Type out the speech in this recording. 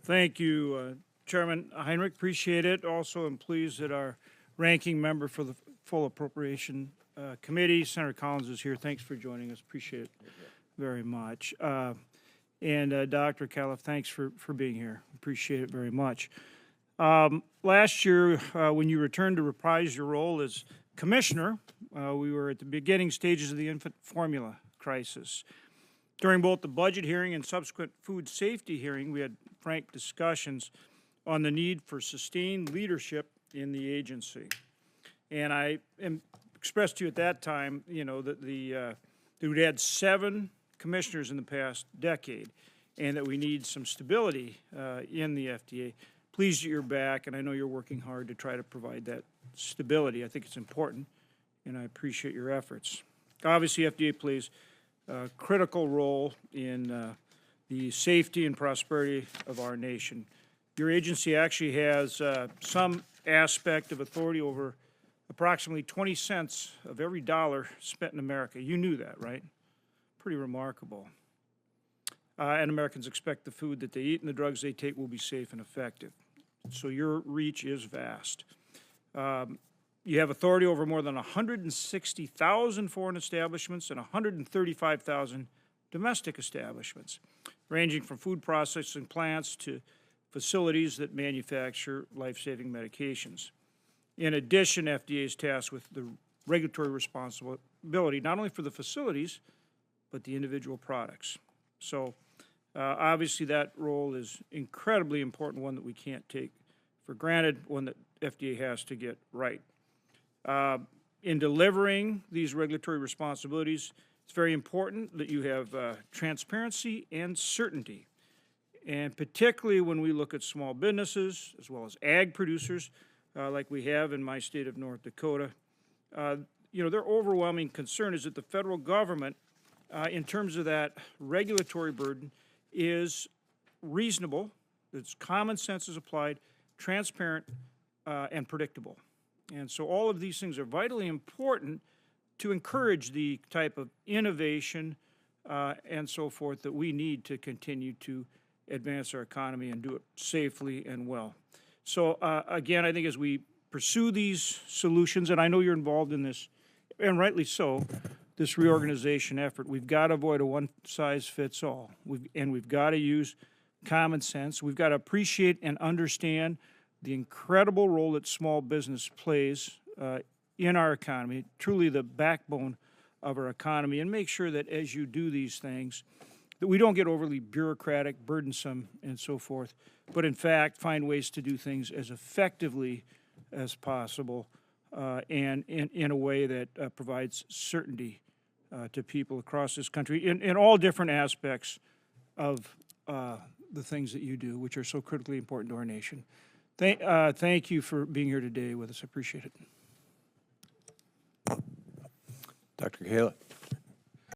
Thank you, Chairman Heinrich. Appreciate it. Also, I'm pleased that our ranking member for the full appropriation committee, Senator Collins, is here. Thanks for joining us. Appreciate it very much. And Dr. Califf, thanks for being here. Appreciate it very much. Last year, when you returned to reprise your role as commissioner, we were at the beginning stages of the infant formula crisis. During both the budget hearing and subsequent food safety hearing, we had frank discussions on the need for sustained leadership in the agency. And I expressed to you at that time, that we'd had 7 commissioners in the past decade and that we need some stability in the FDA. Pleased that you're back, and I know you're working hard to try to provide that stability. I think it's important, and I appreciate your efforts. Obviously, FDA plays a critical role in the safety and prosperity of our nation. Your agency actually has some aspect of authority over approximately 20 cents of every dollar spent in America. You knew that, right? Pretty remarkable. And Americans expect the food that they eat and the drugs they take will be safe and effective. So your reach is vast. You have authority over more than 160,000 foreign establishments and 135,000 domestic establishments, ranging from food processing plants to facilities that manufacture life-saving medications. In addition, FDA is tasked with the regulatory responsibility, not only for the facilities, but the individual products. So obviously that role is incredibly important, one that we can't take for granted, one that FDA has to get right. In delivering these regulatory responsibilities, it's very important that you have transparency and certainty. And particularly when we look at small businesses as well as ag producers, like we have in my state of North Dakota, their overwhelming concern is that the federal government, in terms of that regulatory burden, is reasonable, that common sense is applied, transparent, and predictable. And so all of these things are vitally important to encourage the type of innovation and so forth that we need to continue to advance our economy and do it safely and well. So again, I think as we pursue these solutions, and I know you're involved in this, and rightly so, this reorganization effort, we've got to avoid a one-size-fits-all. We've got to use common sense. We've got to appreciate and understand the incredible role that small business plays in our economy, truly the backbone of our economy, and make sure that as you do these things, that we don't get overly bureaucratic, burdensome, and so forth, but in fact find ways to do things as effectively as possible and in a way that provides certainty to people across this country in all different aspects of the things that you do, which are so critically important to our nation. Thank you for being here today with us. I appreciate it. Dr. Califf.